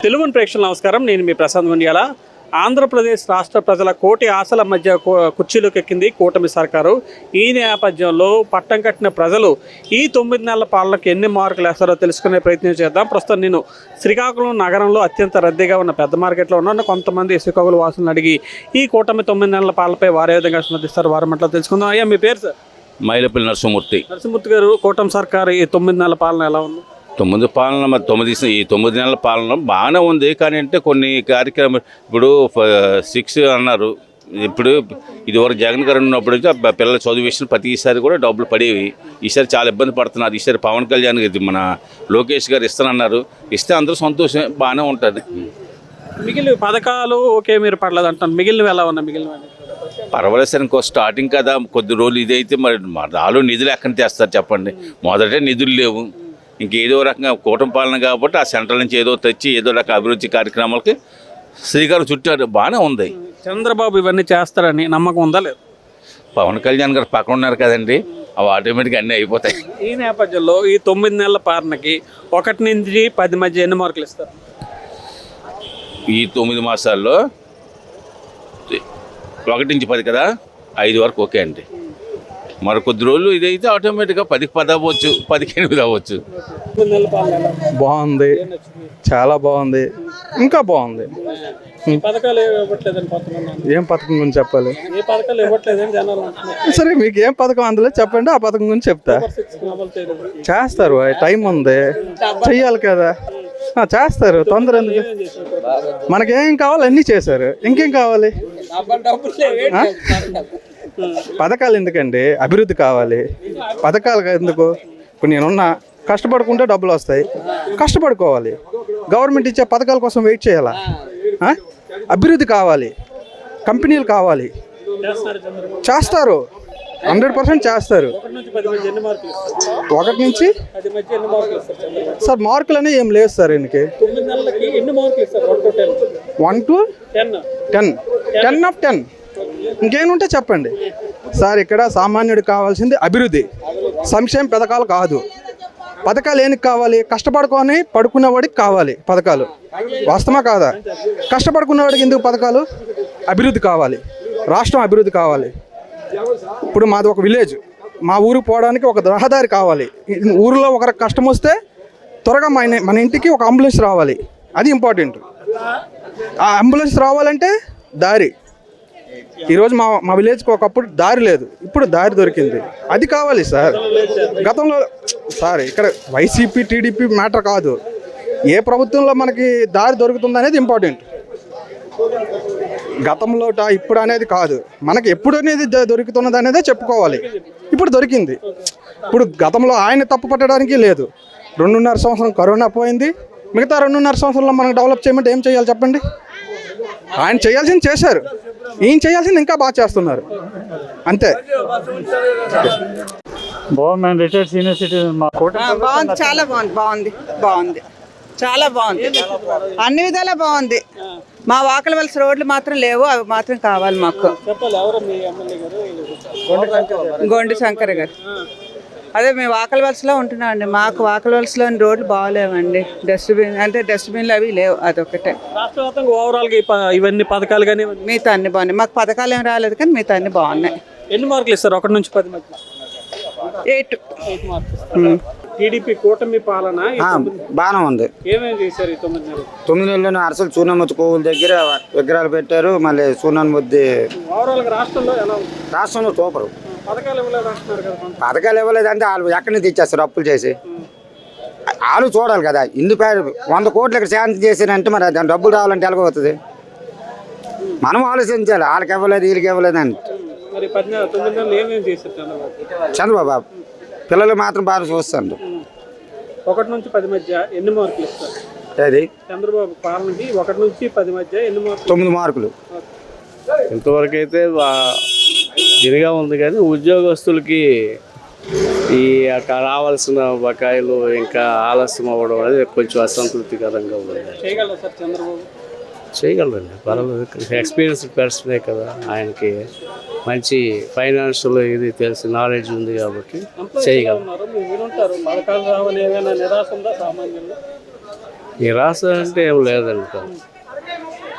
తెలుగు ప్రేక్షకులకు నమస్కారం. నేను మీ ప్రశాంత్ గుండియాల. ఆంధ్రప్రదేశ్ రాష్ట్ర ప్రజల కోటి ఆశల మధ్య కుర్చీలోకి ఎక్కింది కూటమి సర్కారు. ఈ నేపథ్యంలో పట్టం కట్టిన ప్రజలు ఈ 9 నెలల పాలనకు ఎన్ని మార్కులు వేస్తారో తెలుసుకునే ప్రయత్నం చేద్దాం. ప్రస్తుతం నేను శ్రీకాకుళం నగరంలో అత్యంత రద్దీగా ఉన్న పెద్ద మార్కెట్లో ఉన్నాను. కొంతమంది శ్రీకాకుళం వాసులను అడిగి ఈ కూటమి 9 నెలల పాలనపై వారే విధంగా స్పందిస్తారు వారి మాటలో తెలుసుకుందాం. అయ్యా, మీ పేరు సార్? మైలపల్లి నరసింహమూర్తి. నరసింహమూర్తి గారు, కూటమి సర్కారు ఈ 9 నెలల పాలన ఎలా ఉంది? 9 నెలల పాలన బాగానే ఉంది. కానీ అంటే కొన్ని కార్యక్రమాలు ఇప్పుడు 6 అన్నారు. ఇప్పుడు ఇదివరకు జగన్ గారు ఉన్నప్పుడు పిల్లల చదువు విషయం ప్రతిసారి కూడా డబ్బులు పడేవి. ఈసారి చాలా ఇబ్బంది పడుతున్నారు. ఈసారి పవన్ కళ్యాణ్ మన లోకేష్ గారు ఇస్తానన్నారు. ఇస్తే అందరూ సంతోషం, బాగానే ఉంటుంది. మిగిలిన పథకాలు ఓకే, మీరు పడలేదు అంటాను. మిగిలినవి ఎలా ఉన్నాయి? పర్వాలేదు సార్, ఇంకో స్టార్టింగ్ కదా, కొద్ది రోజులు ఇదైతే మరి నాలో నిధులు ఎక్కడి తెస్తారు చెప్పండి. మొదటే నిధులు లేవు. ఇంకేదో రకంగా కూటమి పాలన కాబట్టి ఆ సెంట్రల్ నుంచి ఏదో తెచ్చి ఏదో రకం అభివృద్ధి కార్యక్రమాలకి శ్రీకారం చుట్టారు. బాగానే ఉంది. చంద్రబాబు ఇవన్నీ చేస్తారని నమ్మకం ఉందా లేదు? పవన్ కళ్యాణ్ గారు పక్కన ఉన్నారు కదండి, అవి ఆటోమేటిక్గా అన్నీ అయిపోతాయి. ఈ నేపథ్యంలో ఈ 9 నెలల పాలనకి 1 నుంచి 10 మధ్య ఎన్ని మార్కులు ఇస్తారు? ఈ 9 మాసాల్లో 1 నుంచి 10 కదా, 5 వరకు ఓకే అండి. మరి కొద్ది రోజులు ఇదైతే ఆటోమేటిక్గా 10కి 10 అవ్వచ్చు, 10కి 8 అవ్వచ్చు. బాగుంది, చాలా బాగుంది, ఇంకా బాగుంది. పథకాలు ఇవ్వట్లేదని కొంతమంది. ఏం పథకం గురించి చెప్పాలి? ఏ పథకాలు ఇవ్వట్లేదని జనాలు అంటున్నారు. సరే, మీకు ఏం పథకం అందులో చెప్పండి, ఆ పథకం గురించి చెప్తా. చేస్తారు, టైం ఉంది, చెయ్యాలి కదా. చేస్తారు, తొందర ఎందుకు? మనకేం కావాలి అన్నీ చేశారు, ఇంకేం కావాలి? పథకాలు ఎందుకండి? అభివృద్ధి కావాలి. పథకాలు ఎందుకు? ఇప్పుడు నేనున్నా, కష్టపడుకుంటే డబ్బులు వస్తాయి, కష్టపడుకోవాలి. గవర్నమెంట్ ఇచ్చే పథకాల కోసం వెయిట్ చేయాలా? అభివృద్ధి కావాలి, కంపెనీలు కావాలి. చేస్తారు, 100% చేస్తారు. 1 నుంచి సార్ మార్కులు అనేవి ఏం లేదు సార్. ఎన్నికి 1 to 10, 10 of 10. ఇంకేముంటే చెప్పండి సార్. ఇక్కడ సామాన్యుడికి కావాల్సింది అభివృద్ధి, సంక్షేమ పథకాలు కాదు. పథకాలు ఏనికి కావాలి? కష్టపడుకొని పడుకునేవాడికి కావాలి పథకాలు. వాస్తవమా కాదా? కష్టపడుకునేవాడికి ఎందుకు పథకాలు? అభివృద్ధి కావాలి, రాష్ట్రం అభివృద్ధి కావాలి. ఇప్పుడు మాది ఒక విలేజ్, మా ఊరికి పోవడానికి ఒక రహదారి కావాలి. ఊరిలో ఒకరికి కష్టం వస్తే త్వరగా మన ఇంటికి ఒక అంబులెన్స్ రావాలి, అది ఇంపార్టెంట్. ఆ అంబులెన్స్ రావాలంటే దారి. ఈరోజు మా విలేజ్కి ఒకప్పుడు దారి లేదు, ఇప్పుడు దారి దొరికింది, అది కావాలి సార్. గతంలో సార్ ఇక్కడ వైసీపీ టీడీపీ మ్యాటర్ కాదు, ఏ ప్రభుత్వంలో మనకి దారి దొరుకుతుంది అనేది ఇంపార్టెంట్. గతంలో ఇప్పుడు అనేది కాదు, మనకి ఎప్పుడు అనేది దొరుకుతున్నది అనేదే చెప్పుకోవాలి. ఇప్పుడు దొరికింది. ఇప్పుడు గతంలో ఆయన తప్పు పట్టడానికి లేదు. 2.5 సంవత్సరం కరోనా పోయింది, మిగతా 2.5 సంవత్సరంలో మనకు డెవలప్ చేయమంటే ఏం చేయాలి చెప్పండి? ఆయన చేయాల్సింది చేశారు, ఈయన చేయాల్సింది ఇంకా బాగా చేస్తున్నారు, అంతే. బాగుంది, రిటైర్డ్ సీనియర్ సిటిజన్ మా బాగుంది, చాలా బాగుంది, చాలా బాగుంది, అన్ని విధాలా బాగుంది. మా వాకల వలస రోడ్లు మాత్రం లేవు, అవి మాత్రం కావాలి మాకు. గొండి శంకర్ గారు. అదే మేము వాకల వలసలో ఉంటున్నాం అండి. మాకు వాకల వలసలోని రోడ్లు బాగోలేవండి. డస్ట్బిన్లు అవి లేవు, అదొకటే. ఇవన్నీ పథకాలు కానీ మిగతా అన్ని బాగున్నాయి. మాకు పథకాలు ఏం రాలేదు, కానీ మిగతా అన్ని బాగున్నాయి. ఎన్ని మార్కులు ఇస్తారు 1 నుంచి 10 మధ్య? 8 మార్కులు. టీడీపీ కూటమి పాలన బాగానే ఉంది. ఏమేమి చేశారు ఈ 9 నెలలు? 9 నెలలను అరసలు సూర్ణమూర్తి కోవుల దగ్గర విగ్రహాలు పెట్టారు. మళ్ళీ సూర్ణమూర్తి రాష్ట్రంలో ఎలా ఉంది? రాష్ట్రంలో సూపరు. పథకాలు ఇవ్వలేదు అంటున్నారు కదా. పథకాలు ఇవ్వలేదంటే వాళ్ళు ఎక్కడి నుంచి ఇచ్చేస్తారు అప్పులు చేసి? వాళ్ళు చూడాలి కదా. 100 కోట్లు ఇక్కడ శాంతి చేశారంటే మరి దాని డబ్బులు రావాలంటే ఎలాగవుతుంది? మనం ఆలోచించాలి. వాళ్ళకి ఇవ్వలేదు, వీళ్ళకి ఇవ్వలేదు అని. చంద్రబాబు పిల్లలు మాత్రం బాగా చూస్తాడు. 1 నుంచి 10 మధ్య ఎన్ని మార్కులు ఇస్తారు? అది చంద్రబాబు పాలనకి 1 నుంచి 10 మధ్య ఎన్ని మార్కులు? 9 మార్కులు. ఇంతవరకు అయితే ఇదిగా ఉంది, కానీ ఉద్యోగస్తులకి ఈ రావాల్సిన బకాయిలు ఇంకా ఆలస్యం అవ్వడం అనేది కొంచెం అసంతృప్తికరంగా ఉంది. చేయగలరా సార్ చంద్రబాబు? చేయగలరండి, పర్వాలేదు. ఎక్స్పీరియన్స్డ్ పర్సనే కదా, ఆయనకి మంచి ఫైనాన్షియల్ ఇది తెలిసి నాలెడ్జ్ ఉంది కాబట్టి చేయగలరు. నిరాశ అంటే ఏం లేదండి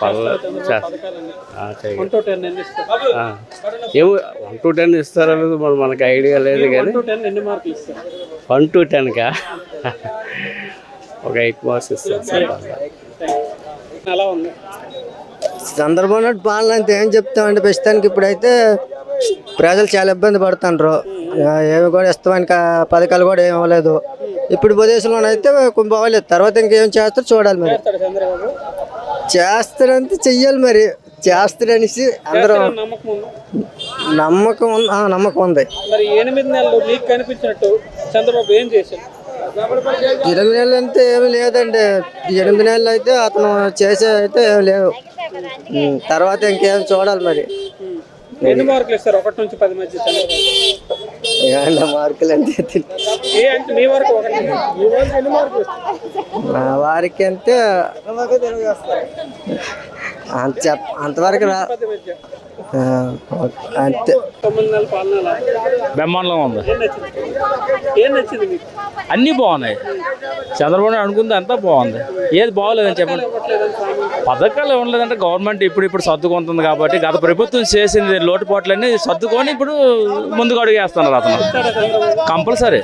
పర్లేదు పథకాలన్నీ 1 to 10 ఎన్ని ఇస్తారు? ఏమో 1 to 10 ఇస్తారనేది మనకు ఐడియా లేదు కానీ 1 to 10 ఎన్ని మార్కులు ఇస్తారు? 1 to 10కా ఒక 8 మార్క్స్ ఇస్తాను సార్. ఎలా ఉంది? చంద్రబాబు నాయుడు పాలన అంటే ఏం చెప్తామండి, ప్రస్తుతానికి ఇప్పుడైతే ప్రజలు చాలా ఇబ్బంది పడుతుండ్రు. ఏమి కూడా ఇష్టమైన పథకాలు కూడా ఏమి అవ్వలేదు. ఇప్పుడు ప్రదేశంలో అయితే కొంచెం బాగోలేదు. తర్వాత ఇంకేం చేస్తారో చూడాలి. మరి చంద్రబాబు చేస్తారంటే చెయ్యాలి, మరి చేస్తారనేసి అందరూ నమ్మకం ఉందా? నమ్మకం ఉంది. మరి 8 నెలలు మీకు కనిపించినట్టు చంద్రబాబు ఏం చేశారు? 8 నెలలు అంటే ఏమి లేదండి. 8 నెలలు అయితే అతను చేసే అయితే ఏమి లేవు. తర్వాత ఇంకేం చూడాలి. మరి ఎన్ని మార్కులు ఇస్తారు 1 నుంచి 10 మధ్య చంద్రబాబు? ఏమన్నా మార్కులు అంటే అంటే మీ వరకు 1 మీ వరకు ఎన్ని మార్కులు ఇస్తారు? నా వారికి అంటే అంతవరకు 10 మధ్య అంతే. 9 నెలల పాలన ఎలా? బ్రహ్మాండంగా ఉంది. ఏం నచ్చింది మీకు? అన్నీ బాగున్నాయి. చంద్రబాబు నాయుడు అనుకుంది అంతా బాగుంది. ఏది బాగోలేదని చెప్పండి. పథకాలు ఉండలేదంటే గవర్నమెంట్ ఇప్పుడు సర్దుకుంటుంది కాబట్టి గత ప్రభుత్వం చేసింది లోటుపాట్లన్నీ సర్దుకొని ఇప్పుడు ముందుకు అడుగు వేస్తున్నారు అతను. కంపల్సరీ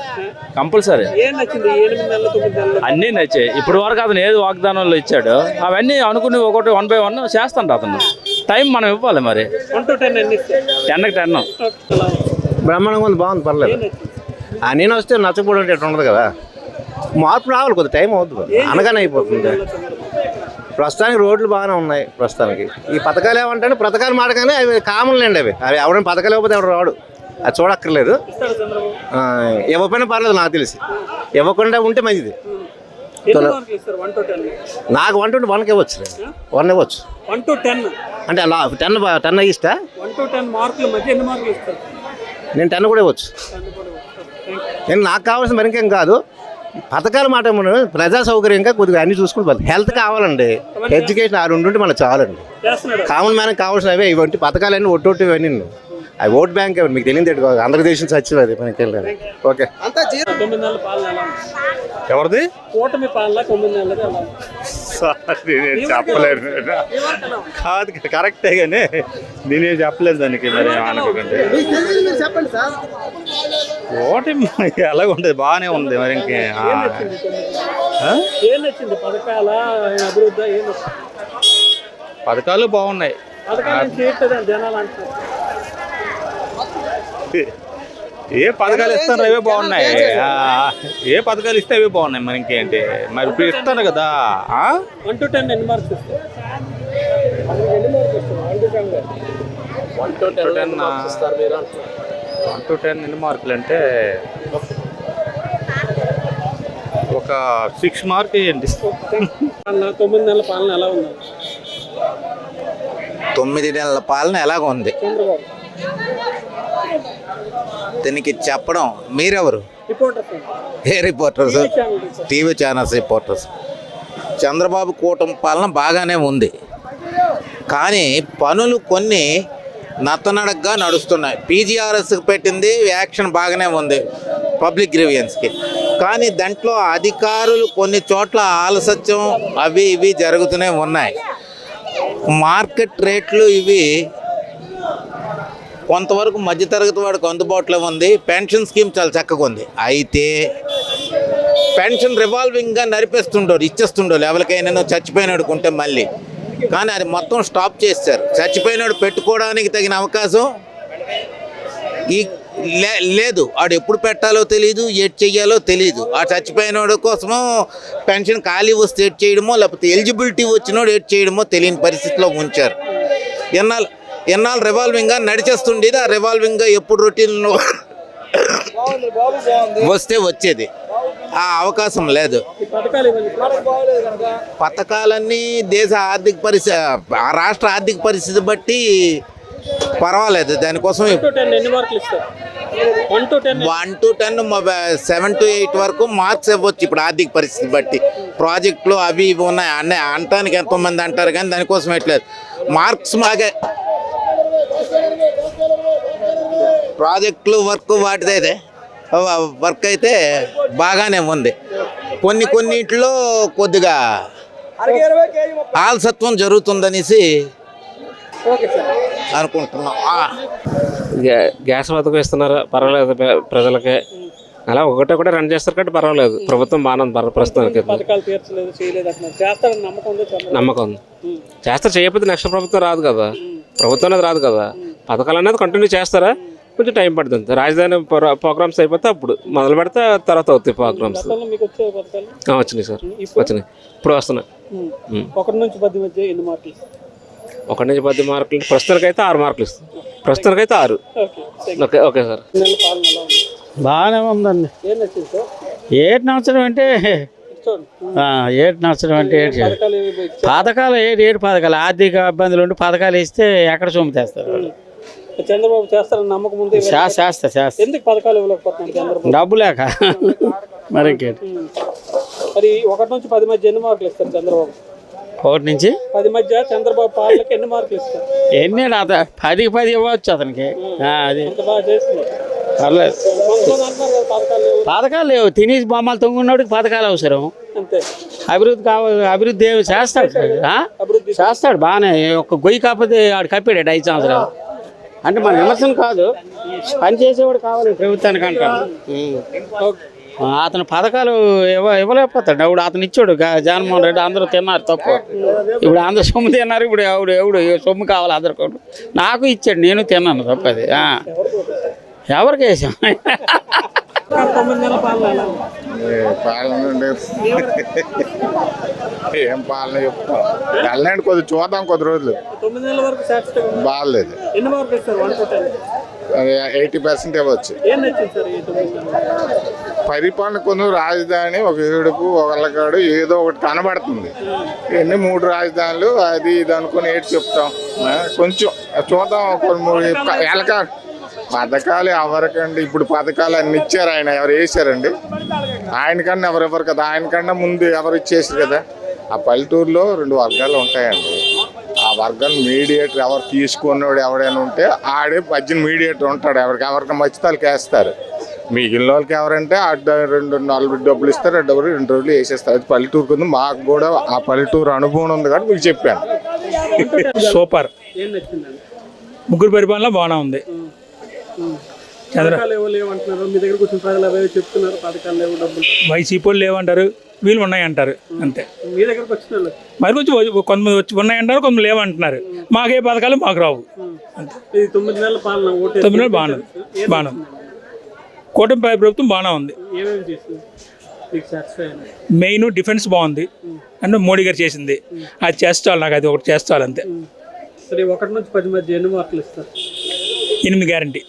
ఏం నచ్చింది 8 నెలలు 9 నెలలు? అన్నీ నచ్చాయి. ఇప్పుడు వరకు అతను ఏది వాగ్దానాలు ఇచ్చాడో అవన్నీ అనుకుని ఒకటి 1 by 1 చేస్తాడు అతను. టైం మనం ఇవ్వాలి. మరి 1 to 10 ఎన్ని ఇస్తారు? 10కి 10. బ్రహ్మాండంగా ఉంది, బాగుంది, పర్లేదు. నేను వస్తే నచ్చకపోవడం ఎట్లా ఉండదు కదా, మార్పు రావాలి, కొద్ది టైం అవుతుంది, అనగానే అయిపోతుంది. ప్రస్తుతానికి రోడ్లు బాగానే ఉన్నాయి. ప్రస్తుతానికి ఈ పథకాలు ఏమంటే పథకాలు మాట కానీ అవి కామన్ లేండి. అవి ఎవరైనా పథకాలు ఇవ్వకపోతే ఎవరు రాడు, అది చూడక్కర్లేదు. ఇవ్వకపోయినా పర్లేదు, నాకు తెలిసి ఇవ్వకుండా ఉంటే మంచిది. నాకు 1 to 1 ఇవ్వచ్చు, 1 ఇవ్వచ్చు. 1 to 10 అంటే అలా 10 ఇస్తా. 1 to 10 మార్కుల మధ్య ఎన్ని మార్కులు ఇస్తారు? నేను 10 కూడా ఇవ్వచ్చు. నేను నాకు కావాల్సిన మరి ఇంకేం కాదు, పథకాల మాట మనం ప్రజా సౌకర్యంగా కొద్దిగా అన్ని చూసుకుంటాం. హెల్త్ కావాలండి, ఎడ్యుకేషన్ ఆ 2 ఉంటే మనకు చాలండి. కామన్ మ్యాన్కి కావాల్సినవి ఇవంటి పథకాలన్నీ ఒట్టొట్టి ఇవన్నీ అవి ఓట్ బ్యాంక్ మీకు తెలియదు, ఆంధ్రప్రదేశ్ సచివ్ అది మనకి తెలియదు. ఓకే. 9 నెలల పాలన ఎలా ఉంది? ఎవరిది కూటమి పాలన 9 నెలలు ఎలా ఉంది? చెప్పలేదు కాదు, కరెక్టే కానీ నేనేం చెప్పలేదు దానికి. మరి అనుకోకండి ఓటమి ఎలాగ ఉంటుంది, బాగానే ఉంది. మరి ఇంకే ఏం నచ్చింది? పథకాల అభివృద్ధి ఏం నచ్చింది? పథకాలు బాగున్నాయి. పథకాలు చేయట్లేదని జనాలు అంటున్నారు. ఏ పథకాలు ఇస్తారో అవే బాగున్నాయి. ఏ పథకాలు ఇస్తే అవే బాగున్నాయి. మరి ఇంకేంటి, మరి ఇప్పుడు ఇస్తారు కదా. 1 to 10 ఎన్ని మార్క్స్ ఇస్తారు? 1 to 10 ఎన్ని మార్కులు అంటే ఒక 6 మార్క్ ఇవ్వండి. 9 నెలల పాలన ఎలా ఉంది? 9 నెలల పాలన ఎలాగ ఉంది చంద్రబాబు దీనికి చెప్పడం మీరెవరు? ఏ reporters? TV channels reporters. Chandrababu కూటమి పాలన బాగానే ఉంది, కానీ పనులు కొన్ని నత్తనడగ్గా నడుస్తున్నాయి. పీజీఆర్ఎస్కి పెట్టింది యాక్షన్ బాగానే ఉంది పబ్లిక్ గ్రీవియన్స్కి, కానీ దాంట్లో అధికారులు కొన్ని చోట్ల ఆలస్యం అవి ఇవి జరుగుతూనే ఉన్నాయి. మార్కెట్ రేట్లు ఇవి కొంతవరకు మధ్యతరగతి వాడికి అందుబాటులో ఉంది. పెన్షన్ స్కీమ్ చాలా చక్కగా ఉంది. అయితే పెన్షన్ రివాల్వింగ్గా నడిపేస్తుండో ఇచ్చేస్తుండో ఎవరికైనా చచ్చిపోయినాడు ఉంటే మళ్ళీ, కానీ అది మొత్తం స్టాప్ చేశారు. చచ్చిపోయినాడు పెట్టుకోవడానికి తగిన అవకాశం లేదు. ఆడు ఎప్పుడు పెట్టాలో తెలియదు, ఏడ్ చెయ్యాలో తెలియదు. ఆ చచ్చిపోయినోడు కోసమో పెన్షన్ ఖాళీ వస్తే ఏడ్ చేయడమో, లేకపోతే ఎలిజిబిలిటీ వచ్చినోడు ఏడ్ చేయడమో తెలియని పరిస్థితిలో ఉంచారు. ఎన్నాళ్ళు రివాల్వింగ్గా నడిచేస్తుండేది. ఆ రివాల్వింగ్గా ఎప్పుడు రొటీన్లో వస్తే వచ్చేది, ఆ అవకాశం లేదు. పథకాలన్నీ దేశ ఆర్థిక పరిస్థితి, రాష్ట్ర ఆర్థిక పరిస్థితి బట్టి పర్వాలేదు. దానికోసం 1 to 10 ఎన్ని మార్కులు ఇస్తారు? 1 to 10 1 to 10 7 to 8 వరకు మార్క్స్ ఇవ్వచ్చు. ఇప్పుడు ఆర్థిక పరిస్థితి బట్టి ప్రాజెక్టులు అవి ఇవి ఉన్నాయి అన్నీ అంటానికి ఎంతోమంది అంటారు, కానీ దానికోసం ఎట్లేదు. మార్క్స్ మాగే ప్రాజెక్టులు వర్క్ వాటిదైతే వర్క్ అయితే బాగానే ఉంది. కొన్నింటిలో కొద్దిగా ఆలసత్వం జరుగుతుందనేసి అనుకుంటున్నాం. గ్యాస్ పథకం ఇస్తున్నారు, పర్వాలేదు ప్రజలకి. అలా ఒకటే రన్ చేస్తారు కాబట్టి పర్వాలేదు. ప్రభుత్వం బాగానే ప్రస్తుతానికి పథకాలు తీర్చలేదు, చేయలేదు అంటున్నారు. చేస్తారని నమ్మకం ఉందా చంద్రబాబు? నమ్మకం ఉంది. చేస్తారు, చేయకపోతే నెక్స్ట్ ప్రభుత్వం రాదు కదా, ప్రభుత్వం అనేది రాదు కదా. పథకాలు అనేది కంటిన్యూ చేస్తారా, కొంచెం టైం పడుతుంది. రాజధాని ప్రోగ్రామ్స్ అయిపోతే అప్పుడు మొదలు పెడితే తర్వాత అవుతాయి ప్రోగ్రామ్స్. మీకు వచ్చే పథకాలు వచ్చినాయి సార్, వచ్చినాయి, ఇప్పుడు వస్తున్నాయి. 1 నుంచి 10 మధ్య ఎన్ని మార్కులు? 1 నుంచి 10 మార్కులు ప్రస్తుతానికి అయితే 6 మార్కులు ఇస్తాం. ప్రస్తుతానికి అయితే 6. Okay sir. బాగానే ఉందండి. ఏం నచ్చింది సార్? ఏటి నచ్చడం అంటే ఏటి నచ్చడం అంటే ఏటి పథకాలు ఏడు పథకాలు ఆర్థిక ఇబ్బందులు ఉండి పథకాలు ఇస్తే ఎక్కడ సొమ్ముతేస్తారు. చంద్రబాబు చేస్తారని నమ్మకం ఉంది. చేస్తా ఎందుకు పథకాలు ఇవ్వలేకపోతున్నారు చంద్రబాబు? డబ్బు లేక మరి ఇంకేంటి. మరి 1 నుంచి 10 మధ్య ఎన్ని మార్కులు ఇస్తారు చంద్రబాబు? 1 నుంచి 10 మధ్య చంద్రబాబు పాలనకి ఎన్ని మార్కులు ఇస్తారు? ఎన్ని 10కి 10 ఇవ్వచ్చు అతనికి. అది అంత బాగా చేస్తున్నారు. పర్లేదు. కొంతమంది అంటున్నారు కదా పథకాలు లేవు. పథకాలు లేవు, తినేసి బొమ్మలు తొంగున్నోడికి పథకాలు అవసరం. అంతే. అభివృద్ధి కావాలి, అభివృద్ధి ఏమి చేస్తాడు, చేస్తాడు బాగానే. ఒక గొయ్యి కాకపోతే ఆడు కప్పాడు 5 సంవత్సరాలు. అంటే మన విమర్శనం కాదు, పని చేసేవాడు కావాలి ప్రభుత్వానికి అంటాడు. అతను పథకాలు ఇవ్వలేకపోతాడు. అప్పుడు అతను ఇచ్చాడు జగన్మోహన్ రెడ్డి, అందరూ తిన్నారు తప్పు. ఇప్పుడు అందరూ సొమ్ము తిన్నారు, ఇప్పుడు ఎవడు సొమ్ము కావాలి అందరు. నాకు ఇచ్చాడు, నేను తిన్నాను తప్పది. ఎవరికి వేసాం? 9 నెలల పాలన ఏం పాలన చెప్తాం, వెళ్ళండి కొద్దిగా చూద్దాం కొద్ది రోజులు. 9 నెలల వరకు సాటిస్ఫాక్షన్ బాగాలేదు. ఎన్ని మార్కులు ఇస్తారు? 1 to 10 80% ఇవ్వచ్చు. ఏం నచ్చింది సార్ ఈ 9 నెలలు? పరిపాలన కొంచెం రాజధాని ఒక ఏడుపు ఒకళ్ళకాడు ఏదో ఒకటి కనబడుతుంది. ఎన్ని 3 రాజధానులు అది ఇది అనుకుని ఏంటి చెప్తాం. కొంచెం చూద్దాం. ఎలకాడు పథకాలు ఎవరికండి, ఇప్పుడు పథకాలు అన్ని ఇచ్చారు. ఆయన ఎవరు వేసారండి? ఆయనకన్నా ఎవరెవరు కదా, ఆయనకన్నా ముందు ఎవరు ఇచ్చేసారు కదా. ఆ పల్లెటూరులో 2 వర్గాలు ఉంటాయండి. ఆ వర్గం మీడియేటర్ ఎవరు తీసుకున్నవాడు ఎవడైనా ఉంటే ఆడే మధ్యన మీడియేటర్ ఉంటాడు. ఎవరికి మచ్చితాలకు వేస్తారు. మిగిలిన వాళ్ళకి ఎవరంటే 2-4 డబ్బులు ఇస్తారు. 2 రోజులు వేసేస్తారు. అది పల్లెటూరు కింద. మాకు కూడా ఆ పల్లెటూరు అనుభవం ఉంది కాబట్టి మీకు చెప్పాను. సూపర్. ఏం నచ్చిందండి? ముగ్గురు పరిపాలన బాగానే ఉంది. పథకాలు లేవంటున్నారు, మీ దగ్గర కూర్చొని ప్రజలు అవే చెప్తున్నారు. పథకాలు లేవు, డబ్బులు వైసీపీ వాళ్ళు లేవంటారు, వీళ్ళు ఉన్నాయంటారు. అంతే. మీ దగ్గరకు వచ్చిన వాళ్ళు మరి కొంతమంది వచ్చి ఉన్నాయంటారు, కొంతమంది లేవంటున్నారు. మాకే పథకాలు మాకు రావు. ఇది 9 నెలల పాలన. 9 నెలలు బాగానే ఉంది. కూటమి ప్రభుత్వం బాగానే ఉంది. ఏమేమి చేసింది మీకు సాటిస్ఫై? మెయిన్ డిఫెన్స్ బాగుంది అంటే మోడీ గారు చేసింది. అది చేస్తాను, నాకు అది ఒకటి చేస్తాను అంతే. సరే, 1 నుంచి 10 మధ్య ఎన్ని మార్కులు ఇస్తారు? 8 గ్యారంటీ.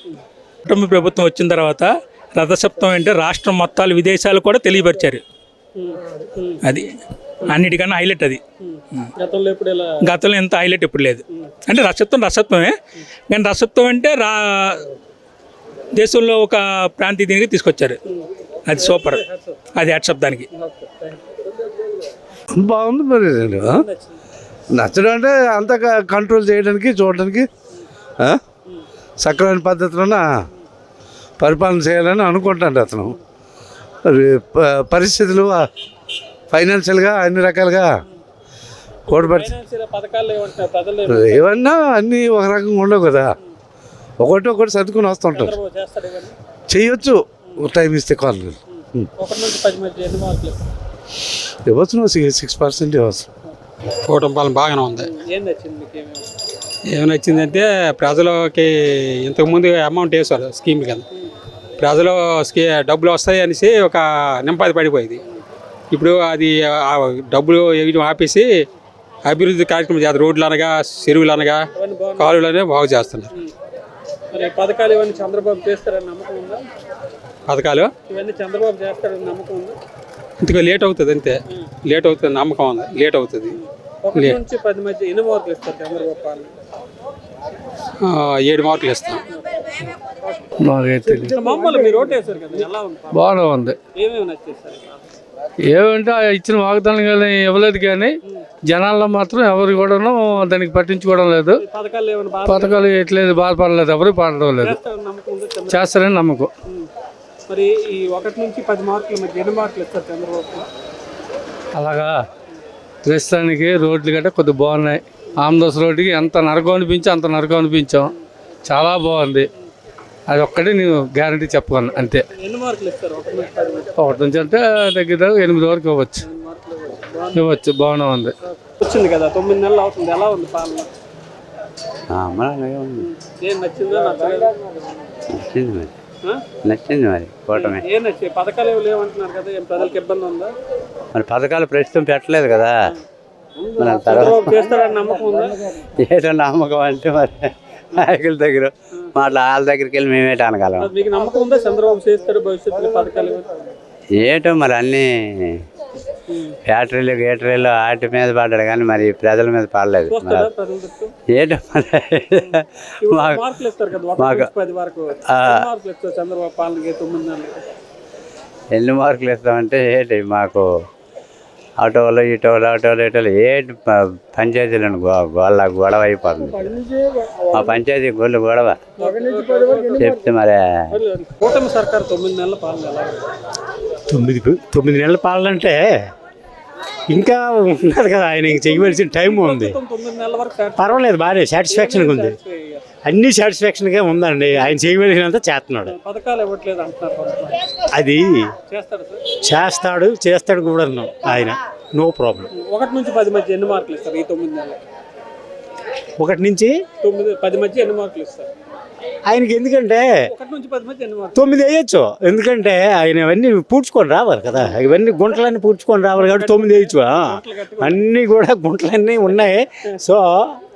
కుటుంబ ప్రభుత్వం వచ్చిన తర్వాత రథసప్తం అంటే రాష్ట్రం మొత్తాలు విదేశాలు కూడా తెలియపరిచారు. అది అన్నిటికన్నా హైలైట్. అది గతంలో ఎంత హైలైట్ ఇప్పుడు లేదు. అంటే రథసప్తమే, కానీ రథసప్తం అంటే దేశంలో ఒక ప్రాంతీయ దీనికి తీసుకొచ్చారు. అది సూపర్. అది శబ్దానికి బాగుంది. మరి నచ్చడం అంటే అంత కంట్రోల్ చేయడానికి చూడడానికి సక్రమైన పద్ధతిలోన పరిపాలన చేయాలని అనుకుంటాడు అతను. పరిస్థితులు ఫైనాన్షియల్గా అన్ని రకాలుగా కూడబెట్టి ఏమన్నా అన్నీ ఒక రకంగా ఉండవు కదా. ఒకటి సర్దుకుని వస్తుంటారు. చేయొచ్చు టైం ఇస్తే కాదు. ఇవ్వచ్చు 6% ఇవ్వచ్చు. కూటమి పాలన బాగానే ఉంది. ఏమి నచ్చిందంటే ప్రజలకి ఇంతకుముందు అమౌంట్ వేసారు స్కీమ్ కింద. ప్రజలు డబ్బులు వస్తాయి అనేసి ఒక నింపాది పడిపోయింది. ఇప్పుడు అది డబ్బులు వేయడం ఆపేసి అభివృద్ధి కార్యక్రమం చేస్తారు. రోడ్లు అనగా, చెరువులు అనగా, కాలువలు అనేవి బాగు చేస్తున్నారు. పథకాలు ఇవన్నీ చంద్రబాబు చేస్తారని నమ్మకం ఉందా? పథకాలు ఇవన్నీ చంద్రబాబు చేస్తారని నమ్మకం ఉందా? ఇంతగా లేట్ అవుతుంది, అంతే. లేట్ అవుతుంది, నమ్మకం ఉంది. లేట్ అవుతుంది. 1 నుంచి 10 మధ్య ఎన్ని మార్కులు ఇస్తారు చంద్రబాబు పాలన? 7 మార్కులు ఇస్తాం. మామూలు మీరు ఓటు వేశారు కదా, ఎలా ఉంది? బాగానే ఉంది. ఏమేమి నచ్చేది సార్? ఏమంటే ఇచ్చిన వాగ్దానం కానీ ఇవ్వలేదు, కానీ జనాల్లో మాత్రం ఎవరు కూడాను దానికి పట్టించుకోవడం లేదు. పథకాలు పథకాలు ఎట్లేదు, బాధపడలేదు, ఎవరు పడడం లేదు. చేస్తారని నమ్మకం. మరి ఈ 1 నుంచి 10 మార్కుల మధ్య ఎన్ని మార్కులు ఇస్తారు చంద్రబాబు? అలాగా ప్రస్తుతానికి రోడ్లు గట్రా కొద్దిగా బాగున్నాయి. ఆమ్దోస్ రోడ్డుకి ఎంత నరకం అనిపించో అంత నరకం అనిపించాం. చాలా బాగుంది. అది ఒక్కటే నేను గ్యారంటీ చెప్పగలను అంతే. ఎన్ని మార్కులు ఇస్తారు 1 నుంచి 10 మధ్య? 1 నుంచి అంటే దగ్గర 8 వరకు ఇవ్వచ్చు. బాగానే ఉంది. వచ్చింది కదా 9 నెలలు అవుతుంది. ఎలా ఉంది పాలన? ఏం నచ్చిందో నచ్చలేదా? నచ్చింది మరి. నచ్చింది మరి కూటమి. ఏం నచ్చింది? పథకాలు ఏమి లేవంటున్నారు కదా, ఏం ప్రజలకు ఇబ్బంది ఉందా? మరి పథకాలు ప్రస్తుతం పెట్టలేదు కదా. మన చంద్రబాబు చేస్తారని నమ్మకం ఉందా? ఏటో నమ్మకం అంటే మరి నాయకుల దగ్గర వాళ్ళ దగ్గరికి వెళ్ళి మేమేట అనగలం. మీకు నమ్మకం ఉందా చంద్రబాబు చేస్తాడు భవిష్యత్తులో పథకాలు? ఏటో మరి అన్నీ ఫ్యాక్టరీలు గేటరీలు వాటి మీద పడ్డాడు కానీ మరి ప్రజల మీద పడలేదు. ఏటో మరి మార్కులు ఇస్తారు కదా 1 నుంచి 10 వరకు. మార్కులు ఇస్తారు చంద్రబాబు పాలనకి 9 నెలలు. ఎన్ని మార్కులు ఇస్తామంటే ఏంటి మాకు ఆటోలు ఇటోలు ఏంటి పంచాయతీలను గొడవ అయిపోతుంది. మా పంచాయతీ గొడవ చెప్తే మరి. కూటమి సర్కారు 9 నెలల పాలన ఎలా ఉంది? 9 నెలల పాలన అంటే ఇంకా ఉన్నది కదా, ఆయన చేయవలసిన టైం ఉంది. 9 నెలల వరకు పర్వాలేదు, బాగానే సాటిస్ఫాక్షన్గా ఉంది. అన్ని సాటిస్ఫాక్షన్గా ఉందండి. ఆయన చేయవలసినంత చేస్తున్నాడు. పథకాలు ఇవ్వట్లేదు అంటున్నారు. అది చేస్తాడు కూడా ఆయన, నో ప్రాబ్లం. 1 నుంచి 10 మధ్య ఎన్ని మార్కులు ఇస్తారు ఈ 9 నెలలు? 1 నుంచి 10 మధ్య ఎన్ని మార్కులు ఇస్తారు ఆయనకి? ఎందుకంటే 1 నుంచి 10 మధ్య ఎన్ని మార్కులు? 9 వేయచ్చు. ఎందుకంటే ఆయన ఇవన్నీ పూడ్చుకొని రావాలి కదా, ఇవన్నీ గుంటలన్నీ పూడ్చుకొని రావాలి కాబట్టి 9 వేయచ్చు. అన్నీ కూడా గుంటలన్నీ ఉన్నాయి. సో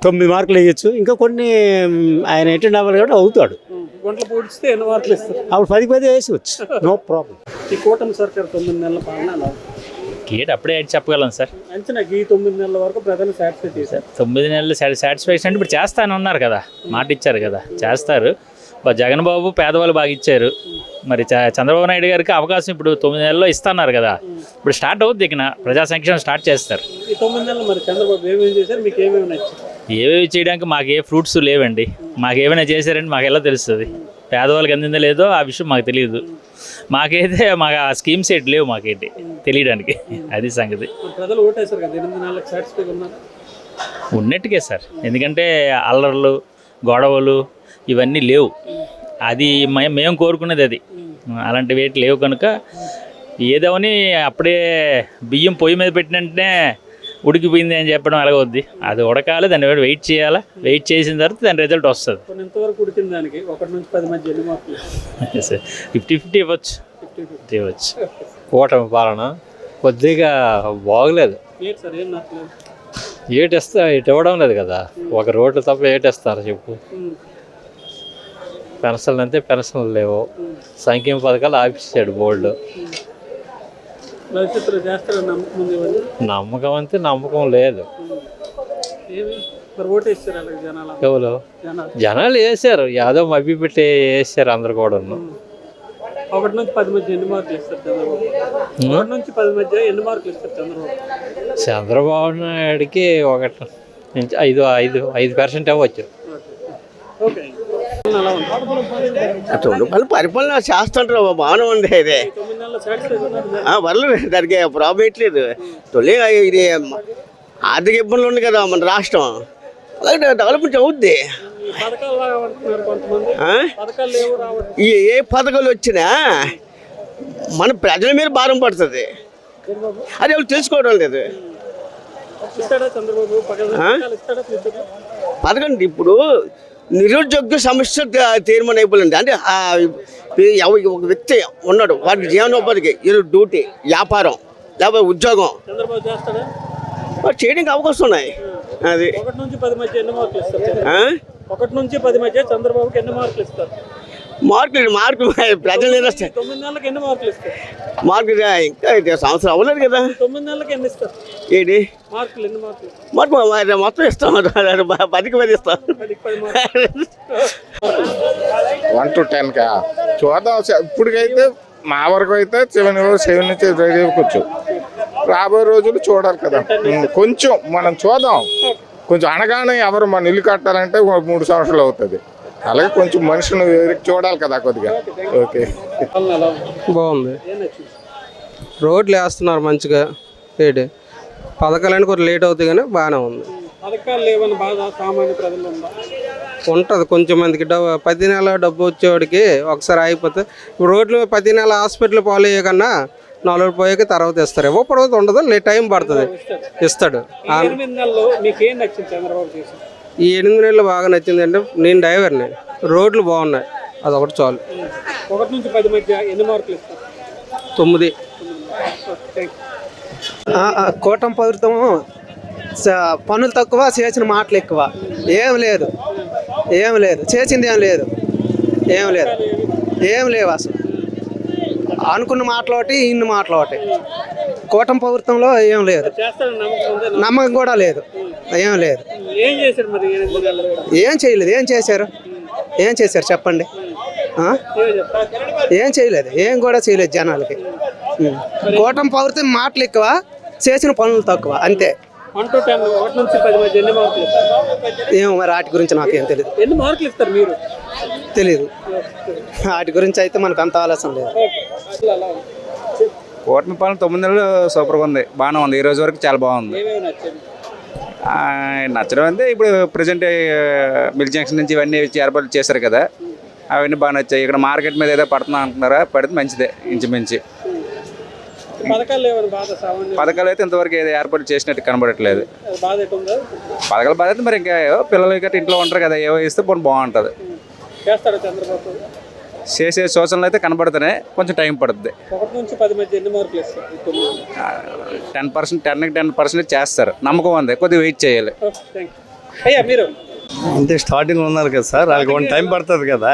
9 మార్కులు వేయచ్చు. ఇంకా కొన్ని ఆయన అటెండ్ అవ్వాలి కాబట్టి అవుతాడు. గుంటలు పూడ్చితే ఎన్ని మార్కులు ఇస్తారు? అప్పుడు 10 వేసుకోవచ్చు, నో ప్రాబ్లం. ఈ కూటమి సర్కారు 9 నెలల పాలన అలా అప్పుడే చెప్పగలం సార్. అంచనా ఈ 9 నెలల వరకు ప్రజలు సాటిస్ఫై చేశారు. 9 నెలలు సాటిస్ఫాక్షన్ అంటే ఇప్పుడు చేస్తాను ఉన్నారు కదా, మాట ఇచ్చారు కదా, చేస్తారు. జగన్ బాబు పేదవాళ్ళు బాగా ఇచ్చారు. మరి చంద్రబాబు నాయుడు గారికి అవకాశం ఇప్పుడు 9 నెలల్లో ఇస్తున్నారు కదా, ఇప్పుడు స్టార్ట్ అవుద్ది. ఇక ప్రజా సంక్షేమం స్టార్ట్ చేస్తారు. ఈ 9 నెలలు మరి చంద్రబాబు ఏమేమి చేశారు, మీకు ఏమేమి నచ్చింది? ఏవేవి చేయడానికి మాకు ఏ ఫ్రూట్స్ లేవండి. మాకు ఏమైనా చేశారంటే మాకు ఎలా తెలుస్తుంది? పేదవాళ్ళకి అందిందో లేదో ఆ విషయం మాకు తెలియదు. మాకైతే మాకు ఆ స్కీమ్స్ ఏంటి లేవు మాకేంటి తెలియడానికి. అది సంగతి. ప్రజలు ఓటేశారు కదా, 8 నెలలకు సాటిస్ఫై ఉన్నారు ఉన్నట్టుకే సార్. ఎందుకంటే అల్లర్లు గొడవలు ఇవన్నీ లేవు. అది మేము కోరుకునేది అది. అలాంటి వేటి లేవు కనుక ఏదోని అప్పుడే బియ్యం పొయ్యి మీద పెట్టినంటే ఉడికిపోయింది అని చెప్పడం ఎలాగొద్ది. అది ఉడకాలి, దాన్ని వెయిట్ చేయాలా. వెయిట్ చేసిన తర్వాత దాని రిజల్ట్ వస్తుంది. ఎంతవరకు ఉడికిన దానికి 1 నుంచి 10 మధ్య ఎన్ని మార్కులు? 50-50 ఇవ్వచ్చు. కూటమి పాలన కొద్దిగా బాగలేదు. ఏటేస్తా ఇటు ఇవ్వడం లేదు కదా. ఒక రోడ్లు తప్ప ఏటేస్తారు చెప్పు. పెన్షన్లు అంటే పెన్షన్లు లేవు. సంక్షేమ పథకాలు ఆపిస్తాడు బోర్డు. నమ్మకం అంటే నమ్మకం లేదు. ఎవరు జనాలు వేసారు, యాదవ్ మభ్య పెట్టి వేసారు అందరు కూడా. 1 నుంచి 10 మధ్య ఎన్ని మార్కులు ఇస్తారు చంద్రబాబు? 1 నుంచి 10 మధ్య ఎన్ని మార్కులు ఇస్తారు చంద్రబాబు? చంద్రబాబు నాయుడికి 1 నుంచి 5% అవ్వచ్చు. వాళ్ళు పరిపాలన చేస్తుంటారు, బాగానే ఉంది. ఇది పర్లేదు, దానికి ప్రాబ్లం లేదు. తొలి ఇది ఆర్థిక ఇబ్బందులు ఉంది కదా మన రాష్ట్రం, అలాగే డెవలప్మెంట్ అవుద్ది. ఏ పథకాలు వచ్చినా మన ప్రజల మీద భారం పడుతుంది. అది ఎవరు తెలుసుకోవడం లేదు. పథకం ఇప్పుడు నిరుద్యోగ సమస్య తీర్మానం అయిపోయింది. అంటే ఒక వ్యక్తి ఉన్నాడు, వాడికి జీవనోపాధికి డ్యూటీ, వ్యాపారం, లేకపోతే ఉద్యోగం చేయడానికి అవకాశం ఉన్నాయి. అది 1 నుంచి 10 మధ్య ఎన్ని మార్కులు ఇస్తారు? 1 నుంచి 10 మధ్య చంద్రబాబుకి ఎన్ని మార్కులు ఇస్తారు? మార్కులు ప్రజలు 9 నెలలకు ఎన్ని మార్కులు ఇస్తారు? మార్కులు ఇంకా సంవత్సరం అవ్వలేదు కదా. 9 నెలలకు ఎన్ని ఇస్తారు? ఏంటి మార్కులు? ఎన్ని మార్కులు? మార్కులు మొత్తం ఇస్తాం, 10కి 10 ఇస్తాం. 1 to 10 చూద్దాం. ఇప్పటికైతే మా వరకు అయితే 7 నుంచి రేపుకోవచ్చు. రాబోయే రోజులు చూడాలి కదా. కొంచెం మనం చూద్దాం. కొంచెం అనగానే ఎవరు మన ఇల్లు కట్టాలంటే 3 సంవత్సరాలు అవుతుంది. అలాగే కొంచెం మనుషులు చూడాలి కదా కొద్దిగా. ఓకే. బాగుంది. రోడ్లు వేస్తున్నారు మంచిగా. ఏంటి పథకాలని కొంచెం లేట్ అవుతాయి కానీ బాగానే ఉంది. పథకాలు లేవని బాధ సామాన్య ప్రజలు ఉందా? ఉంటుంది కొంచెం మందికి. ప్రతి నెల డబ్బు వచ్చేవాడికి ఒకసారి ఆగిపోతే ఇప్పుడు రోడ్లు ప్రతి నెల హాస్పిటల్ పాలు అయ్యే కన్నా 4 రోజులు పోయాక తర్వాత ఇస్తారు. ఇవ్వకపోతే ఉండదు, టైం పడుతుంది. ఇస్తాడు. 8 నెలల్లో మీకు ఏం నచ్చింది చంద్రబాబు చేసి? ఈ 8 నెలలు బాగా నచ్చింది అంటే నేను డ్రైవర్ని, రోడ్లు బాగున్నాయి, అదొకటి చాలు. 1 నుంచి 10 మధ్య ఎన్ని మార్కులు ఇస్తారు? 9. కూటమి ప్రభుత్వం పనులు తక్కువ, చేసిన మాటలు ఎక్కువ. ఏం లేదు చేసింది ఏం లేవు అసలు. అనుకున్న మాటలు ఒకటి, ఇన్ని మాటలు ఒకటి. కూటమి ప్రభుత్వంలో ఏం లేదు, నమ్మకం కూడా లేదు, ఏం లేదు. ఏం చేశారు మరి 8 నెలల్లో? ఏం చేయలేదు. ఏం చేశారు చెప్పండి? ఏం చేయలేదు, ఏం కూడా చేయలేదు జనాలకి. కూటమి ప్రభుత్వం మాటలు ఎక్కువ, చేసిన పనులు తక్కువ, అంతే. 1 to 10, 1 నుంచి 10 మధ్య ఎన్ని మార్కులు ఇస్తారు? ఏమో మరి వాటి గురించి నాకేం తెలియదు. ఎన్ని మార్కులు ఇస్తారు మీరు? తెలీదు. వాటి గురించి అయితే మనకు అంత ఆలోచన లేదు. కూటమి పాలన 9 నెలలు సూపర్గా ఉంది, బాగానే ఉంది. ఈ రోజు వరకు చాలా బాగుంది. నచ్చడం అంటే ఇప్పుడు ప్రజెంట్ మిల్ జంక్షన్ నుంచి ఇవన్నీ ఏర్పాట్లు చేశారు కదా, అవన్నీ బాగా నచ్చాయి. ఇక్కడ మార్కెట్ మీద ఏదో పడుతున్నా అంటున్నారా, పడితే మంచిదే. ఇంచుమించి పథకాలు అయితే ఇంతవరకు ఏదో ఏర్పాటు చేసినట్టు కనబడట్లేదు. పథకాలు బాధ అయితే మరి ఇంకా పిల్లలు గట్రా ఇంట్లో ఉంటారు కదా, ఏవో ఇస్తే పోనీ బాగుంటుంది. చేసే సూచనలు అయితే కనబడుతున్నాయి, కొంచెం టైం పడుతుంది. 1 నుంచి 10 మధ్య ఎన్ని మార్కులు ఇస్తారు? 10%, 10% చేస్తారు. నమ్మకం ఉంది, కొద్దిగా వెయిట్ చేయాలి. అయ్యా మీరు అంటే స్టార్టింగ్ ఉన్నారు కదా సార్, వాళ్ళకి కొంచెం టైం పడుతుంది కదా,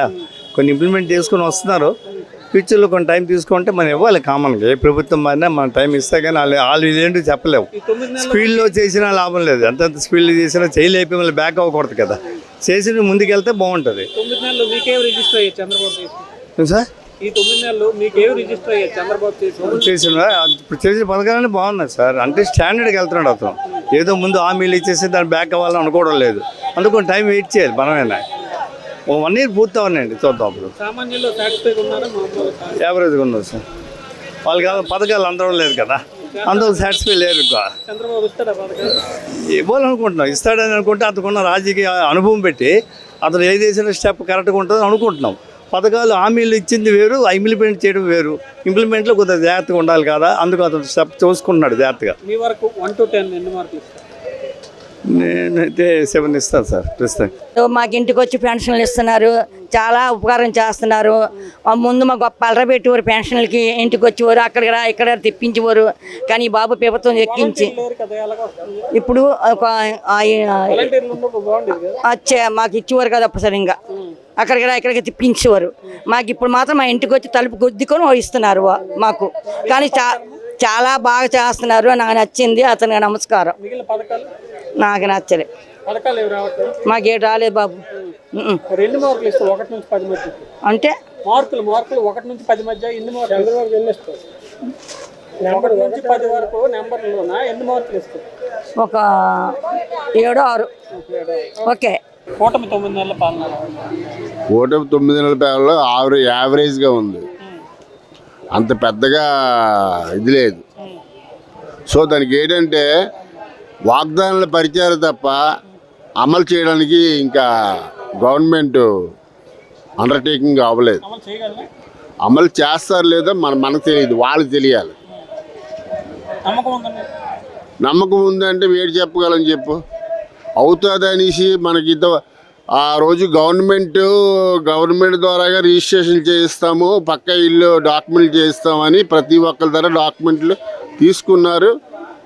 కొన్ని ఇంప్లిమెంట్ చేసుకొని వస్తున్నారు. ఫ్యూచర్లో కొన్ని టైం తీసుకుంటే మనం ఇవ్వాలి. కామన్గా ఏ ప్రభుత్వం మారినా మనం టైం ఇస్తే కానీ వాళ్ళు ఇదేంటో చెప్పలేము. స్పీడ్లో చేసినా లాభం లేదు, అంతంత స్పీడ్లో చేసినా చేయలేపి మళ్ళీ బ్యాక్ అవ్వకూడదు కదా. చేసి ముందుకెళ్తే బాగుంటుంది. 9 నెలలు మీకేం రిజిస్టర్ అయ్యారు చంద్రబాబు చేసి? సార్ ఈ 9 నెలలు మీకేం రిజిస్టర్ అయ్యారు చంద్రబాబు చేసిన ఇప్పుడు చేసిన పథకాలన్నీ బాగున్నాయి సార్. అంటే స్టాండర్డ్కి వెళ్తున్నాడు అతను. ఏదో ముందు హామీలు ఇచ్చేసి దాన్ని బ్యాక్ అవ్వాలని అనుకోవడం లేదు. అందుకు టైం వెయిట్ చేయాలి. మనమేనా 1 year పూర్తి అవ్వండి, చూద్దాం. అప్పుడు సామాన్యులు సాటిస్ఫైడ్ ఉన్నారా? యావరేజ్గా ఉన్నది సార్. వాళ్ళకి పథకాలు అందడం లేదు కదా, అందరూ సాటిస్ఫై లేరు. చంద్రబాబు ఇస్తాడా పథకాలు? ఇవ్వాలనుకుంటున్నాం, ఇస్తాడని అనుకుంటే అతనుకున్న రాజకీయ అనుభవం పెట్టి అతను ఏది చేసిన స్టెప్ కరెక్ట్గా ఉంటుందో అనుకుంటున్నాం. పథకాలు హామీలు ఇచ్చింది వేరు, ఇంప్లిమెంట్ చేయడం వేరు. ఇంప్లిమెంట్లో కొద్దిగా జాగ్రత్తగా ఉండాలి కదా, అందుకు అతను స్టెప్ చూసుకుంటున్నాడు జాగ్రత్తగా. మీ వరకు 1 to 10 ఎన్ని మార్కులు ఇస్తారు? నేనైతే 7 ఇస్తాను సార్ ప్రస్తుతం. మాకు ఇంటికి వచ్చి పెన్షన్లు ఇస్తున్నారు, చాలా ఉపకారం చేస్తున్నారు. ముందు మాకు గొప్ప అలరబెట్టేవారు, పెన్షన్లకి ఇంటికి వచ్చేవారు, ఇక్కడ తెప్పించేవారు. కానీ ఈ బాబు ప్రభుత్వం ఎక్కించి ఇప్పుడు మాకు ఇచ్చేవారు కదా సరిగ్గా, ఇక్కడికి తెప్పించేవారు. మాకు ఇప్పుడు మాత్రం మా ఇంటికి వచ్చి తలుపు గుద్దుకొని ఇస్తున్నారు మాకు. కానీ చాలా బాగా చేస్తున్నారు, నాకు నచ్చింది. అతనికి నమస్కారం. నాకు నచ్చలే, మాకేం రాలేదు బాబు. 2 మార్కులు ఇస్తారు 1 నుంచి 10 మధ్య. అంటే మార్కులు 1 నుంచి 10 మధ్య ఎన్ని మార్కులు? 1 నుంచి 10 వరకు నెంబర్లోనా ఎన్ని మార్కులు ఇస్తారు? ఒక 7, 6. ఓకే. కూటమి 9 నెలల పాలన. కూటమి 9 నెలల పాలనలో యావరేజ్గా ఉంది, అంత పెద్దగా ఇది లేదు. సో దానికి ఏంటంటే వాగ్దానాలు పరిచారు తప్ప అమలు చేయడానికి ఇంకా గవర్నమెంట్ అండర్టేకింగ్ అవ్వలేదు. అమలు చేస్తారు లేదో మనకు తెలియదు, వాళ్ళకి తెలియాలి. నమ్మకం ఉందంటే వేడి చెప్పగలని చెప్పు. అవుతుంది అనేసి మనకి ఆ రోజు గవర్నమెంట్ ద్వారాగా రిజిస్ట్రేషన్ చేయిస్తాము, పక్క ఇల్లు డాక్యుమెంట్లు చేయిస్తామని ప్రతి ఒక్కరి దగ్గర డాక్యుమెంట్లు తీసుకున్నారు,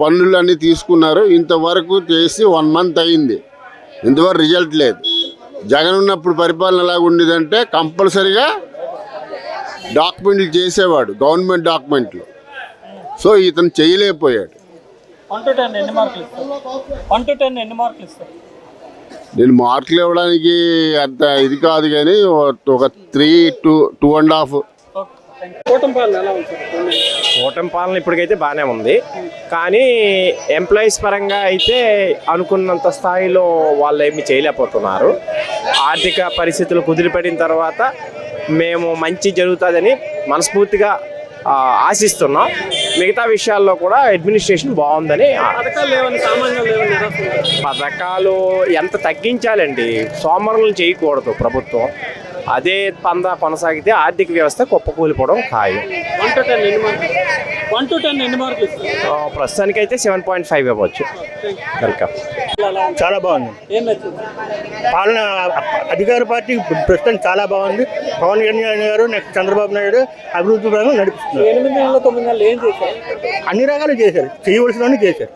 పన్నులు అన్నీ తీసుకున్నారు. ఇంతవరకు చేసి 1 month అయింది, ఇంతవరకు రిజల్ట్ లేదు. జగన్ ఉన్నప్పుడు పరిపాలన ఎలాగ ఉండేదంటే కంపల్సరీగా డాక్యుమెంట్లు చేసేవాడు, గవర్నమెంట్ డాక్యుమెంట్లు. సో ఇతను చేయలేకపోయాడు. 1 to 10 ఎన్ని మార్కులు ఇస్తారు? నేను మార్కులు ఇవ్వడానికి అంత ఇది కాదు, కానీ ఒక 3 to 2.5. కూటమి పాలన ఇప్పటికైతే బాగానే ఉంది, కానీ ఎంప్లాయీస్ పరంగా అయితే అనుకున్నంత స్థాయిలో వాళ్ళు ఏమి చేయలేకపోతున్నారు. ఆర్థిక పరిస్థితులు కుదిరిపడిన తర్వాత మేము మంచి జరుగుతుందని మనస్ఫూర్తిగా ఆశిస్తున్నాం. మిగతా విషయాల్లో కూడా అడ్మినిస్ట్రేషన్ బాగుందని. పథకాలు ఎంత తగ్గించాలండి, సోమరులను చేయకూడదు ప్రభుత్వం. అదే పందా కొనసాగితే ఆర్థిక వ్యవస్థ కుప్పకూలిపోవడం ఖాయం. 1 to 10 ఎన్ని మార్కులు ఇస్తారు? ప్రస్తుతానికైతే 7.5 ఇవ్వచ్చు. వెల్కమ్. చాలా బాగుంది. ఏం నచ్చింది? పాలన అధికార పార్టీ ప్రస్తుతం చాలా బాగుంది. పవన్ కళ్యాణ్ గారు నెక్స్ట్ చంద్రబాబు నాయుడు అభివృద్ధి పరంగా నడిపిస్తున్నారు. 8 నెలలు 9 నెలలు ఏం చేశారు? అన్ని రకాలు చేశారు, చేయవలసినవన్నీ చేశారు.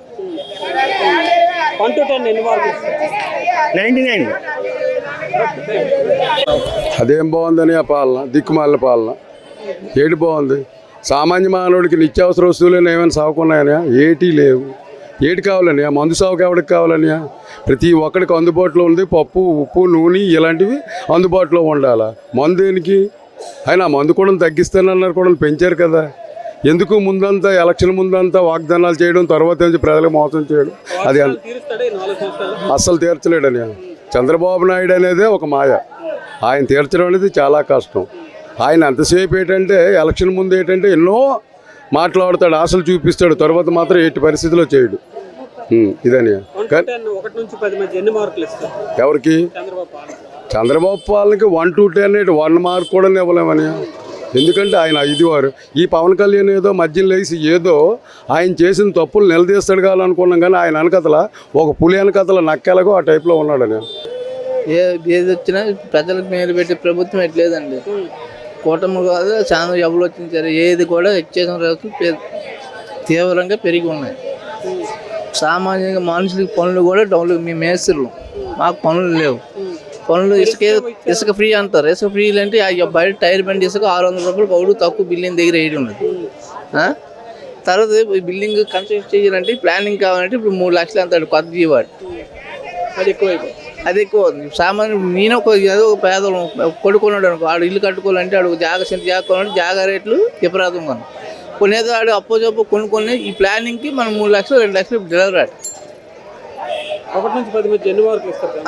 1 to 10 ఎన్ని మార్కులు ఇస్తారు? 99. అదేం బాగుందని ఆ పాలన, దిక్కుమాలిన పాలన. ఏటి బాగుంది? సామాన్య మానవుడికి నిత్యావసర వస్తువులు ఏమైనా సాగుకున్నాయని ఏటీ లేవు. ఏటి కావాలని మందు సాగుకు ఎవరికి కావాలని ప్రతి ఒక్కడికి అందుబాటులో ఉంది. పప్పు, ఉప్పు, నూనె ఇలాంటివి అందుబాటులో ఉండాలి. మందు దేనికి? అయినా మందు కూడా తగ్గిస్తానన్నారు, కూడా పెంచారు కదా. ఎందుకు ముందంతా ఎలక్షన్ ముందంతా వాగ్దానాలు చేయడం, తర్వాత నుంచి ప్రజలకు మోసం చేయడం, అది అస్సలు తీర్చలేడని. చంద్రబాబు నాయుడు అనేదే ఒక మాయ. ఆయన తీర్చడం అనేది చాలా కష్టం. ఆయన ఎంతసేపు ఏంటంటే ఎలక్షన్ ముందు ఏంటంటే ఎన్నో మాట్లాడతాడు, ఆశలు చూపిస్తాడు, తర్వాత మాత్రం ఎట్టి పరిస్థితిలో చేయడు. ఇదని 1 నుంచి 10 మధ్య ఎన్ని మార్కులు ఇస్తారు? ఎవరికి? చంద్రబాబు పాలనకి 1 to 10 1 మార్క్ కూడా ఇవ్వలేమని. ఎందుకంటే ఆయన ఇదివారు ఈ పవన్ కళ్యాణ్ ఏదో మధ్యలో లేసి ఏదో ఆయన చేసిన తప్పులు నిలదీస్తాడు కావాలనుకున్నాం, కానీ ఆయన వెనకతల ఒక పులి వెనకతల నక్కెలగో ఆ టైప్లో ఉన్నాడని. ఏది వచ్చినా ప్రజలకు మేలు పెట్టే ప్రభుత్వం ఎట్లేదండి. కూటమి కాదు, చాలా ఎవరు వచ్చించారు, ఏది కూడా ఎక్చేసిన రేట్లు తీవ్రంగా పెరిగి ఉన్నాయి. సామాన్యంగా మనుషులకి పనులు కూడా డౌన్లు. మేము మేస్త్రులు, మాకు పనులు లేవు. పనులు ఇసుక ఫ్రీ అంటారు. ఇసుక ఫ్రీ అంటే బయట టైర్ బండి ఇసుక 600 రూపాయలు పౌడు తక్కువ బిల్డింగ్ దగ్గర వేయడం ఉన్నది. తర్వాత బిల్డింగ్ కన్స్ట్రక్ట్ చేయాలంటే ప్లానింగ్ కావాలంటే ఇప్పుడు 3 లక్షలు అంటాడు కొత్త జీవాడు. అది ఎక్కువ. సామాన్య నేను ఒక పేదలు కొడుకున్నాడు అనుకో, ఆడు ఇల్లు కట్టుకోవాలంటే ఆడు జాగా కొనాలంటే జాగా రేట్లు విపరీతం కొన్నాం. కొనేది ఆడు అప్పో చెప్పు కొనుక్కొని ఈ ప్లానింగ్కి మనం 3 లక్షలు 2 లక్షలు డెలివరీ. 1 నుంచి 10 మధ్య ఎన్ని మార్కులు ఇస్తారు?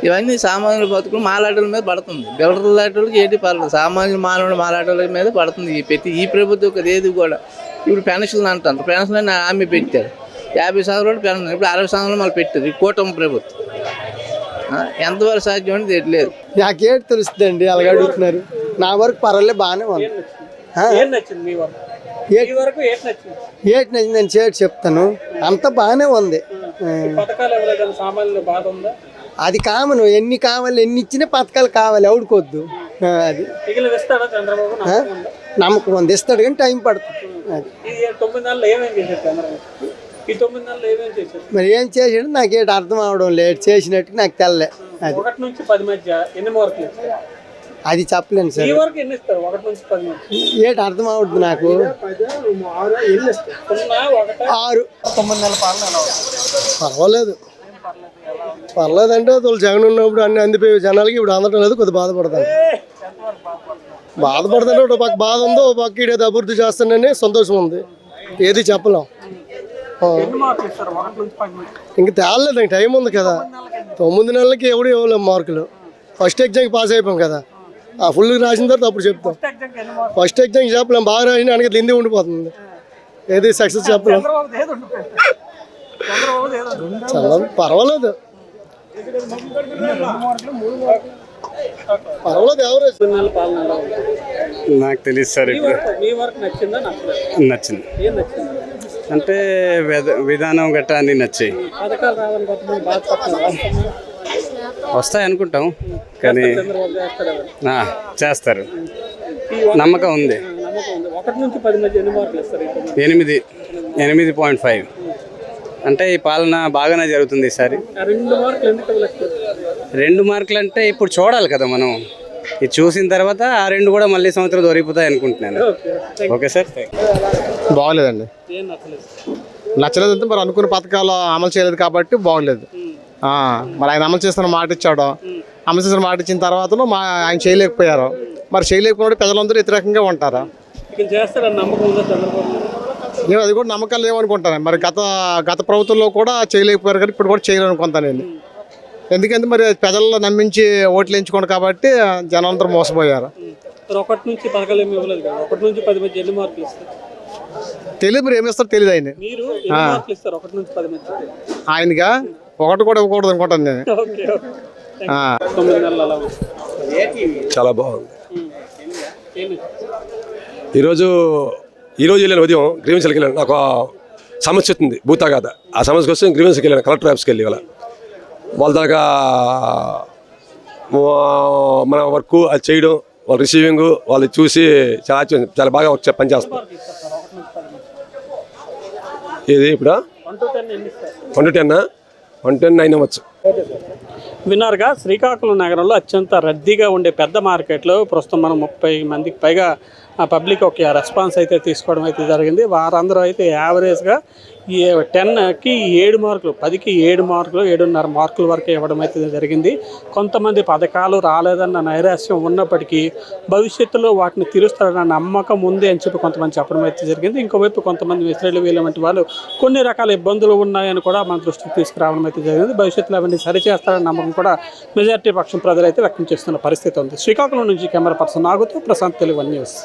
ఇవన్నీ సామాన్యుల బతుకులు మాలాటల మీద పడుతుంది. బిల్డర్ లాటోళ్ళకి ఏంటి పర్లేదు, సామాన్య మానవుడు మాలాటోళ్ళ మీద పడుతుంది. ఈ ప్రభుత్వం ఏది కూడా. ఇప్పుడు పెన్షన్లు అంటారు, పెన్షన్ అని హామీ పెట్టారు. 50 సంవత్సరాలు పెన్షన్, ఇప్పుడు 60 సంవత్సరాలు మళ్ళీ పెట్టారు ఈ కూటమి ప్రభుత్వం. ఎంతవరకు సాధ్యం అంటే తెలియలేదు. నాకేంటి తెలుస్తుందండి, అలాగే అడుగుతున్నారు. నా వరకు పర్వాలేదు, బాగానే ఉంది. ఏం నచ్చింది మీ వరకు? ఏటి నచ్చిందని చెప్తాను. అంత బాగానే ఉంది. పథకాలు ఎవరైనా సామాన్యుల బాధ ఉందా? అది కామన్. ఎన్ని కావాలి, ఎన్ని ఇచ్చినా పథకాలు కావాలి, ఎవడుకోవద్దు. అది నమ్మకం ఉంది, ఇస్తాడు కానీ టైం పడుతుంది. అది 9 నెలలు ఏమేమి చేశారు చంద్రబాబు? ఈ 9 నెలలు ఏమేమి చేశారు? మరి ఏం చేసాడు నాకేంటి అర్థం అవడం లేదు. చేసినట్టు నాకు తెల్లే. అది 1 నుంచి 10 మధ్య ఎన్ని మార్కులు ఇస్తారు? అది చెప్పలేను సార్. ఈ వరకు ఎన్ని ఇస్తారు? 1 నుంచి 10 మధ్య ఏంటి అర్థం అవుతుంది నాకు. 6. 9 నెలల పాలన ఎలా ఉంది? పర్వాలేదు. పర్లేదంటే వాళ్ళు జగన్ ఉన్నప్పుడు అన్ని అందిపోయే జనాలకి ఇప్పుడు అందటం లేదు. కొద్దిగా బాధపడతాను. బాధపడుతుంటే ఒక పక్క బాధ ఉందో, ఒక పక్క ఇడేది అభివృద్ధి చేస్తానని సంతోషం ఉంది. ఏది చెప్పలేం. ఇంక తేలలేదు, ఇంక టైం ఉంది కదా. 9 నెలలకి ఎవడు ఇవ్వలేము మార్కులు. ఫస్ట్ ఎగ్జామ్కి పాస్ అయిపోయాం కదా, ఆ ఫుల్గా రాసిన తర్వాత అప్పుడు చెప్తాం. ఫస్ట్ ఎగ్జామ్కి చెప్పలేం, బాగా రాసిన వెనక లింది ఉండిపోతుంది. ఏది సక్సెస్ చెప్పలేం. పర్వాలేదు, పర్వాలేదు. ఎవరేజ్ నాకు తెలియదు సార్. ఇప్పుడు మీ వరకు నచ్చిందా? నచ్చింది. ఏం నచ్చింది అంటే విధానం గట్టా అన్నీ నచ్చాయి. పథకాలు రావాలని కొంతమంది బాధపడుతున్నారు. వస్తాయి అనుకుంటాం, కానీ చేస్తారు. నమ్మకం ఉంది. 1 నుంచి 10 మధ్య ఎన్ని మార్కులు ఇస్తారు? 8.5. అంటే ఈ పాలన బాగానే జరుగుతుంది ఈసారి. 2 మార్కులు ఎందుకు ఇవ్వలేదు? 2 మార్కులు అంటే ఇప్పుడు చూడాలి కదా మనం. ఇది చూసిన తర్వాత ఆ 2 కూడా మళ్ళీ సంవత్సరం దొరికిపోతాయి అనుకుంటున్నాను. Okay sir. బాగోలేదండి. నచ్చలేదంటే మరి అనుకున్న పథకాలు అమలు చేయలేదు కాబట్టి బాగోలేదు. మరి ఆయన అమలు చేస్తున్న మాట ఇచ్చాడు. అమలు చేసిన మాట ఇచ్చిన తర్వాత ఆయన చేయలేకపోయారు. మరి చేయలేకపోతే ప్రజలందరూ వ్యతిరేకంగా ఉంటారా? నేను అది కూడా నమ్మకాలు లేవనుకుంటాను. మరి గత ప్రభుత్వంలో కూడా చేయలేకపోయారు కానీ ఇప్పుడు కూడా చేయాలనుకుంటాను నేను. ఎందుకంటే మరి ప్రజల్లో నమ్మించి ఓట్లు ఎంచుకోండి కాబట్టి జనాలందరూ మోసపోయారు. మరి 1 నుంచి పథకాలు ఏమి ఇవ్వలేదు కదా, 1 నుంచి 10 మధ్య ఎన్ని మార్కులు ఇస్తారు? తెలియదు మరి ఏమిస్తారు తెలియదు ఆయన మీరు ఎన్ని మార్కులు ఇస్తారు 1 నుంచి 10 మధ్య? ఆయనగా ఒకటి కూడా ఇవ్వకూడదు అనుకుంటాను నేను. Okay, okay. 9 నెలలు అలా ఉంది. చాలా బాగుంది. ఏమి? ఈరోజు వెళ్ళాను, ఉదయం గ్రీవెన్స్కి వెళ్ళాను. నాకు సమస్య వచ్చింది, భూతాగాథ. ఆ సమస్య కోసం గ్రీవెన్స్కి వెళ్ళాను, కలెక్టర్ ఆఫీస్కి వెళ్ళి వాళ్ళ దాకా మన వర్క్ అది చేయడం, వాళ్ళు రిసీవింగ్ వాళ్ళు చూసి చాలా బాగా పనిచేస్తారు. ఇది ఇప్పుడు 1 to 10 ఎన్ని ఇస్తారు? 1 to 10 1 to 9 అవ్వచ్చు. విన్నారుగా, శ్రీకాకుళం నగరంలో అత్యంత రద్దీగా ఉండే పెద్ద మార్కెట్లో ప్రస్తుతం మనం 30 మందికి పైగా పబ్లిక్ ఒక రెస్పాన్స్ అయితే తీసుకోవడం అయితే జరిగింది. వారందరూ అయితే యావరేజ్గా 10కి 7 మార్కులు, 10కి 7 మార్కులు, 7.5 మార్కుల వరకు ఇవ్వడం అయితే జరిగింది. కొంతమంది పథకాలు రాలేదన్న నైరాశ్యం ఉన్నప్పటికీ భవిష్యత్తులో వాటిని తీరుస్తారన్న నమ్మకం ఉంది అని చెప్పి కొంతమంది చెప్పడం అయితే జరిగింది. ఇంకోవైపు కొంతమంది మిస్త్రీలు వీళ్ళ వంటి వాళ్ళు కొన్ని రకాల ఇబ్బందులు ఉన్నాయని కూడా మన దృష్టికి తీసుకురావడం అయితే జరిగింది. భవిష్యత్తులో అవన్నీ సరిచేస్తారన్న నమ్మకం కూడా మెజార్టీ పక్షం ప్రజలు అయితే వ్యక్తం చేస్తున్న పరిస్థితి ఉంది. శ్రీకాకుళం నుంచి కెమెరా పర్సన్ నాగుతూ ప్రశాంత్, తెలుగు 1 న్యూస్.